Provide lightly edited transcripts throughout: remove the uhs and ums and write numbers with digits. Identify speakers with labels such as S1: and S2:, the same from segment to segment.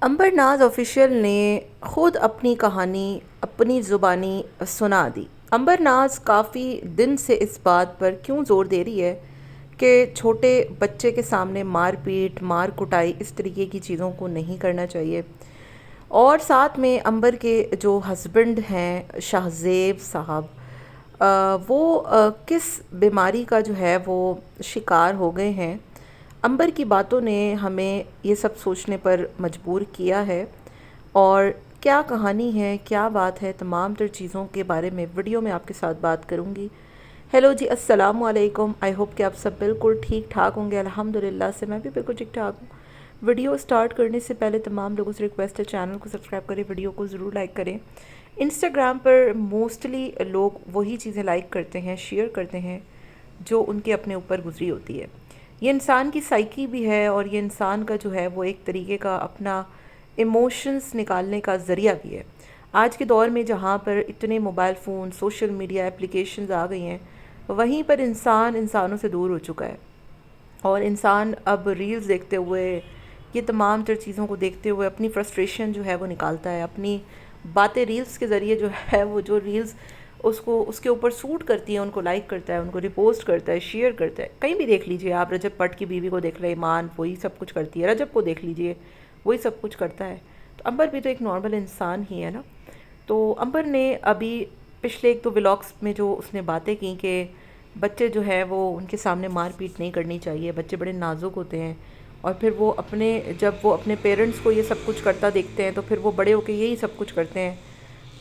S1: अंबर नाज ऑफिशियल ने खुद अपनी कहानी अपनी ज़ुबानी सुना दी। अंबर नाज काफ़ी दिन से इस बात पर क्यों ज़ोर दे रही है कि छोटे बच्चे के सामने मार पीट मार कुटाई इस तरीके की चीज़ों को नहीं करना चाहिए। और साथ में अंबर के जो हस्बैंड हैं शाहज़ेब साहब, वो किस बीमारी का जो है वो शिकार हो गए हैं। अंबर की बातों ने हमें ये सब सोचने पर मजबूर किया है। और क्या कहानी है, क्या बात है, तमाम तर चीज़ों के बारे में वीडियो में आपके साथ बात करूँगी। हेलो जी, अस्सलाम वालेकुम। आई होप कि आप सब बिल्कुल ठीक ठाक होंगे। अल्हम्दुलिल्लाह से मैं भी बिल्कुल ठीक ठाक हूँ। वीडियो स्टार्ट करने से पहले तमाम लोगों से रिक्वेस्ट है, चैनल को सब्सक्राइब करें, वीडियो को ज़रूर लाइक करें। इंस्टाग्राम पर मोस्टली लोग वही चीज़ें लाइक करते हैं, शेयर करते हैं जो उनके अपने ऊपर गुजरी होती है। ये इंसान की साइकी भी है और ये इंसान का जो है वो एक तरीके का अपना इमोशंस निकालने का ज़रिया भी है। आज के दौर में जहाँ पर इतने mobile phone, social media applications आ गई हैं, वहीं पर इंसान इंसानों से दूर हो चुका है। और इंसान अब रील्स देखते हुए, ये तमाम तर चीज़ों को देखते हुए अपनी फ्रस्ट्रेशन जो है वो निकालता है। अपनी बातें रील्स के ज़रिए जो है वो जो रील्स उसको उसके ऊपर सूट करती है उनको लाइक करता है, उनको रिपोस्ट करता है, शेयर करता है। कहीं भी देख लीजिए आप, रजब पट की बीवी को देख लें, ईमान वही सब कुछ करती है, रजब को देख लीजिए वही सब कुछ करता है। तो अंबर भी तो एक नॉर्मल इंसान ही है ना। तो अंबर ने अभी पिछले एक दो व्लॉग्स में जो उसने बातें की कि बच्चे जो है वो उनके सामने मार पीट नहीं करनी चाहिए, बच्चे बड़े नाजुक होते हैं। और फिर वो जब वो अपने पेरेंट्स को ये सब कुछ करता देखते हैं तो फिर वो बड़े होकर यही सब कुछ करते हैं।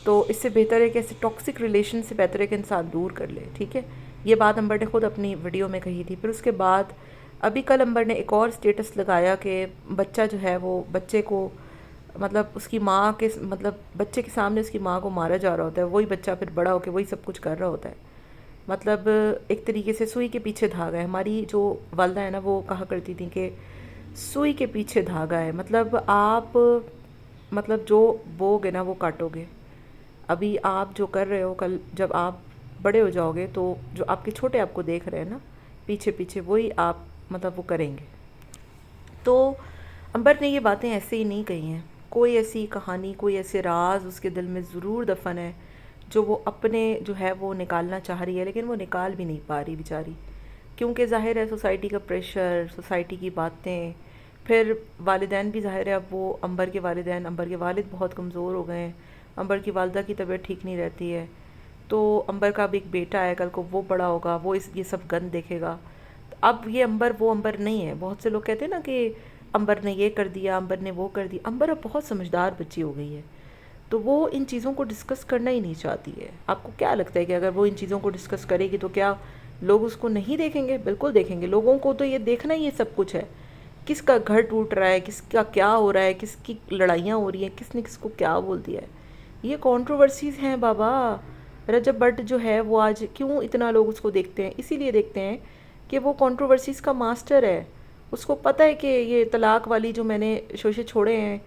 S1: तो इससे बेहतर है कि ऐसे टॉक्सिक रिलेशन से बेहतर है कि इंसान दूर कर ले। ठीक है, ये बात अंबर ने खुद अपनी वीडियो में कही थी। फिर उसके बाद अभी कल अंबर ने एक और स्टेटस लगाया कि बच्चा जो है वो बच्चे को मतलब उसकी माँ के मतलब बच्चे के सामने उसकी माँ को मारा जा रहा होता है। वही बच्चा फिर बड़ा होकर वही सब कुछ कर रहा होता है। मतलब एक तरीके से सुई के पीछे धागा है। हमारी जो वालदा है ना वो कहा करती थी कि सुई के पीछे धागा है। मतलब आप मतलब जो बोगे ना वो काटोगे। अभी आप जो कर रहे हो, कल जब आप बड़े हो जाओगे तो जो आपके छोटे आपको देख रहे हैं ना पीछे पीछे, वही आप मतलब वो करेंगे। तो अंबर ने ये बातें ऐसे ही नहीं कही हैं। कोई ऐसी कहानी, कोई ऐसे राज उसके दिल में ज़रूर दफन है जो वो अपने जो है वो निकालना चाह रही है, लेकिन वो निकाल भी नहीं पा रही बेचारी। क्योंकि ज़ाहिर है सोसाइटी का प्रेशर, सोसाइटी की बातें, फिर वालिदैन भी ज़ाहिर है अब वो अंबर के वालिदैन, अंबर के वालिद बहुत कमज़ोर हो गए हैं। अंबर की वालदा की तबीयत ठीक नहीं रहती है। तो अंबर का भी एक बेटा है, कल को वो बड़ा होगा, वो ये सब गंद देखेगा। अब ये अंबर वो अंबर नहीं है। बहुत से लोग कहते हैं ना कि अंबर ने ये कर दिया, अंबर ने वो कर दिया। अंबर अब बहुत समझदार बच्ची हो गई है, तो वो इन चीज़ों को डिस्कस करना ही नहीं चाहती है। आपको क्या लगता है कि अगर वो इन चीज़ों को डिस्कस करेगी तो क्या लोग उसको नहीं देखेंगे? बिल्कुल देखेंगे। लोगों को तो ये देखना ही ये सब कुछ है, किसका घर टूट रहा है, किसका क्या हो रहा है, किसकी लड़ाइयाँ हो रही हैं, किसने किसको क्या बोल दिया है। ये कंट्रोवर्सीज़ हैं बाबा। रजब भट्ट जो है वो आज क्यों इतना लोग उसको देखते हैं? इसीलिए देखते हैं कि वो कंट्रोवर्सीज़ का मास्टर है। उसको पता है कि ये तलाक वाली जो मैंने शोशे छोड़े हैं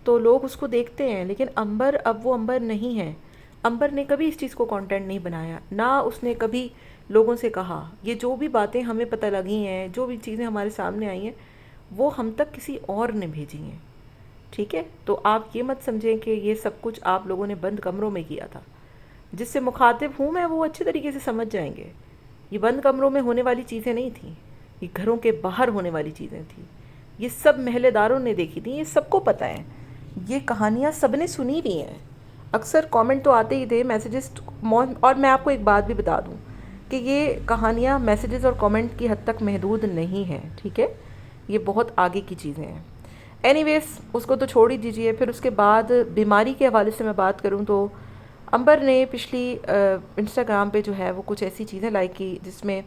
S1: तो लोग उसको देखते हैं। लेकिन अंबर अब वो अंबर नहीं है। अंबर ने कभी इस चीज़ को कंटेंट नहीं बनाया, ना उसने कभी लोगों से कहा। ये जो भी बातें हमें पता लगी हैं, जो भी चीज़ें हमारे सामने आई हैं, वो हम तक किसी और ने भेजी हैं। ठीक है, तो आप ये मत समझें कि ये सब कुछ आप लोगों ने बंद कमरों में किया था। जिससे मुखातिब हूँ मैं वो अच्छे तरीके से समझ जाएंगे। ये बंद कमरों में होने वाली चीज़ें नहीं थी, ये घरों के बाहर होने वाली चीज़ें थी। ये सब महलेदारों ने देखी थी, ये सबको पता है। ये कहानियाँ सबने सुनी भी हैं। अक्सर कमेंट तो आते ही थे, मैसेजेस। और मैं आपको एक बात भी बता दूं कि ये कहानियाँ मैसेजेस और कमेंट की हद तक महदूद नहीं हैं। ठीक है, ये बहुत आगे की चीज़ें हैं। एनीवेज, उसको तो छोड़ ही दीजिए। फिर उसके बाद बीमारी के हवाले से मैं बात करूं तो अंबर ने पिछली इंस्टाग्राम पे जो है वो कुछ ऐसी चीज़ें लाइक की जिसमें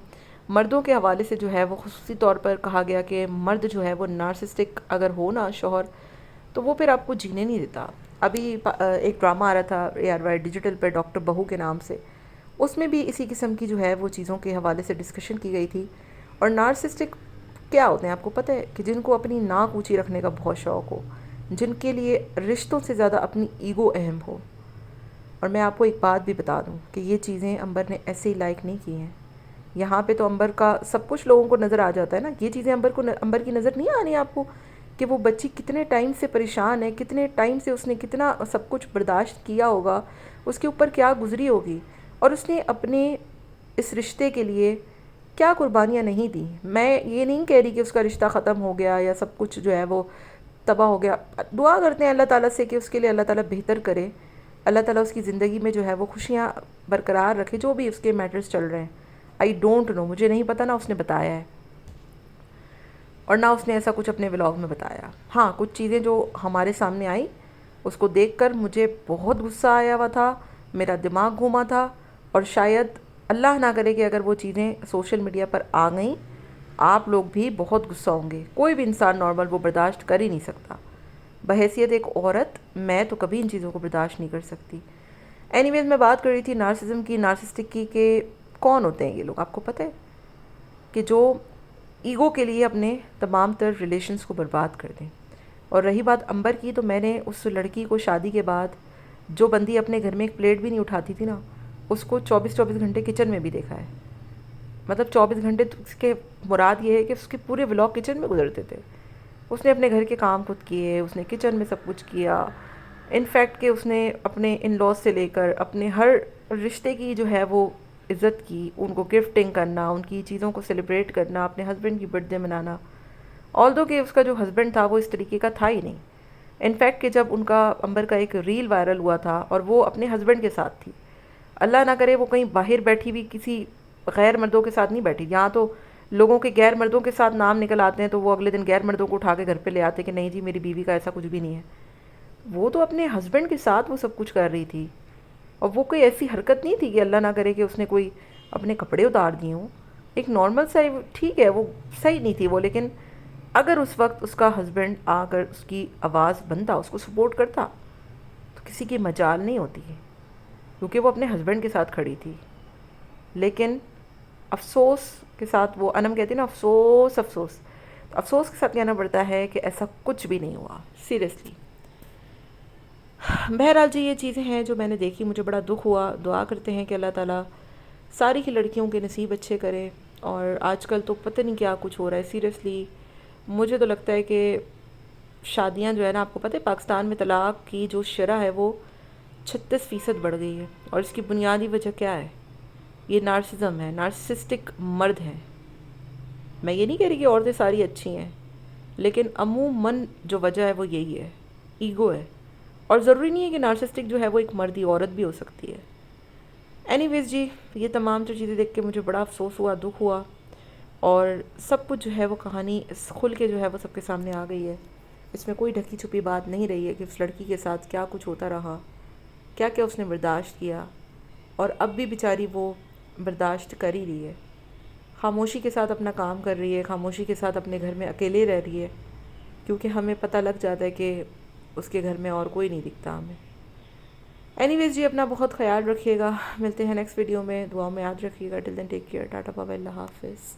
S1: मर्दों के हवाले से जो है वो खुसूसी तौर पर कहा गया कि मर्द जो है वो नार्सिसिस्टिक अगर हो ना शोहर, तो वो फिर आपको जीने नहीं देता। अभी एक ड्रामा आ रहा था ARY डिजिटल पर डॉक्टर बहू के नाम से, उसमें भी इसी किस्म की जो है वो चीज़ों के हवाले से डिस्कशन की गई थी। और नार्सिसिस्टिक क्या होते हैं आपको पता है? कि जिनको अपनी नाक ऊंची रखने का बहुत शौक़ हो, जिनके लिए रिश्तों से ज़्यादा अपनी ईगो अहम हो। और मैं आपको एक बात भी बता दूं कि ये चीज़ें अंबर ने ऐसे ही लाइक नहीं की हैं। यहाँ पे तो अंबर का सब कुछ लोगों को नज़र आ जाता है ना। ये चीज़ें अंबर की नज़र नहीं आनी आपको کہ وہ بچی کتنے ٹائم سے پریشان ہے، کتنے ٹائم سے اس نے کتنا سب کچھ برداشت کیا ہوگا، اس کے اوپر کیا گزری ہوگی، اور اس نے اپنے اس رشتے کے لیے کیا قربانیاں نہیں دیں۔ میں یہ نہیں کہہ رہی کہ اس کا رشتہ ختم ہو گیا یا سب کچھ جو ہے وہ تباہ ہو گیا۔ دعا کرتے ہیں اللہ تعالیٰ سے کہ اس کے لیے اللہ تعالیٰ بہتر کرے، اللہ تعالیٰ اس کی زندگی میں جو ہے وہ خوشیاں برقرار رکھے، جو بھی اس کے میٹرز چل رہے ہیں۔ آئی ڈونٹ نو، مجھے نہیں پتہ، نہ اس نے بتایا ہے اور نہ اس نے ایسا کچھ اپنے ولاگ میں بتایا۔ ہاں، کچھ چیزیں جو ہمارے سامنے آئیں اس کو دیکھ کر مجھے بہت غصہ آیا ہوا تھا، میرا دماغ گھوما تھا، اور شاید اللہ نہ کرے کہ اگر وہ چیزیں سوشل میڈیا پر آ گئیں آپ لوگ بھی بہت غصہ ہوں گے۔ کوئی بھی انسان نارمل وہ برداشت کر ہی نہیں سکتا۔ بحیثیت ایک عورت میں تو کبھی ان چیزوں کو برداشت نہیں کر سکتی۔ اینی ویز، میں بات کر رہی تھی نارسزم کی، نارسسٹک کی، کہ کون ہوتے ہیں یہ لوگ؟ آپ کو پتہ ہے کہ جو ایگو کے لیے اپنے تمام تر ریلیشنز کو برباد کر دیں۔ اور رہی بات امبر کی، تو میں نے اس لڑکی کو شادی کے بعد جو بندی اپنے گھر میں ایک پلیٹ بھی نہیں اٹھاتی تھی نا، اس کو 24 گھنٹے کچن میں بھی دیکھا ہے۔ مطلب 24 گھنٹے اس کے مراد یہ ہے کہ اس کے پورے ولاگ کچن میں گزرتے تھے۔ اس نے اپنے گھر کے کام خود کیے، اس نے کچن میں سب کچھ کیا، انفیکٹ کہ اس نے اپنے ان لاز سے لے کر اپنے ہر رشتے کی جو ہے وہ عزت کی، ان کو گفٹنگ کرنا، ان کی چیزوں کو سیلیبریٹ کرنا، اپنے ہسبینڈ کی برتھ ڈے منانا، آلدو کہ اس کا جو ہسبینڈ تھا وہ اس طریقے کا تھا ہی نہیں۔ انفیکٹ کہ جب ان کا امبر کا ایک ریل وائرل ہوا تھا اور وہ اپنے ہسبینڈ کے ساتھ تھی، اللہ نہ کرے وہ کہیں باہر بیٹھی ہوئی کسی غیر مردوں کے ساتھ نہیں بیٹھی۔ یہاں تو لوگوں کے غیر مردوں کے ساتھ نام نکل آتے ہیں تو وہ اگلے دن غیر مردوں کو اٹھا کے گھر پہ لے آتے کہ نہیں جی میری بیوی کا ایسا کچھ بھی نہیں ہے۔ وہ تو اپنے ہسبینڈ کے ساتھ وہ سب کچھ کر رہی تھی، اور وہ کوئی ایسی حرکت نہیں تھی کہ اللہ نہ کرے کہ اس نے کوئی اپنے کپڑے اتار دیے ہوں۔ ایک نارمل سا، ٹھیک ہے وہ صحیح نہیں تھی وہ، لیکن اگر اس وقت اس کا ہسبینڈ آ کر اس کی آواز بنتا، اس کو سپورٹ کرتا، تو کسی کی مجال نہیں ہوتی ہے، کیونکہ وہ اپنے ہسبینڈ کے ساتھ کھڑی تھی۔ لیکن افسوس کے ساتھ، وہ انم کہتی ہے نا، افسوس افسوس، تو افسوس کے ساتھ کہنا پڑتا ہے کہ ایسا کچھ بھی نہیں ہوا، سیریسلی۔ بہرحال جی، یہ چیزیں ہیں جو میں نے دیکھی، مجھے بڑا دکھ ہوا۔ دعا کرتے ہیں کہ اللہ تعالیٰ ساری کی لڑکیوں کے نصیب اچھے کرے۔ اور آج کل تو پتہ نہیں کیا کچھ ہو رہا ہے، سیریسلی مجھے تو لگتا ہے کہ شادیاں جو ہے نا، آپ کو پتہ ہے پاکستان میں طلاق کی جو شرح ہے وہ 36% بڑھ گئی ہے، اور اس کی بنیادی وجہ کیا ہے؟ یہ نارسزم ہے، نارسسٹک مرد ہیں۔ میں یہ نہیں کہہ رہی کہ عورتیں ساری اچھی ہیں، لیکن عموماً جو وجہ ہے وہ یہی ہے، ایگو ہے۔ اور ضروری نہیں ہے کہ نارسسٹک جو ہے وہ ایک مرد ہی، عورت بھی ہو سکتی ہے۔ اینی ویز جی، یہ تمام جو چیزیں دیکھ کے مجھے بڑا افسوس ہوا، دکھ ہوا، اور سب کچھ جو ہے وہ کہانی کھل کے جو ہے وہ سب کے سامنے آ گئی ہے۔ اس میں کوئی ڈھکی چھپی بات نہیں رہی ہے کہ اس لڑکی کے ساتھ کیا کچھ ہوتا رہا، کیا کیا اس نے برداشت کیا، اور اب بھی بیچاری وہ برداشت کر ہی رہی ہے، خاموشی کے ساتھ اپنا کام کر رہی ہے، خاموشی کے ساتھ اپنے گھر میں اکیلے رہ رہی ہے، کیونکہ ہمیں پتہ لگ جاتا ہے کہ اس کے گھر میں اور کوئی نہیں دکھتا ہمیں۔ اینی ویز جی، اپنا بہت خیال رکھیے گا، ملتے ہیں نیکسٹ ویڈیو میں، دعاؤں میں یاد رکھیے گا۔ Till then take care, tata bye bye, اللہ حافظ۔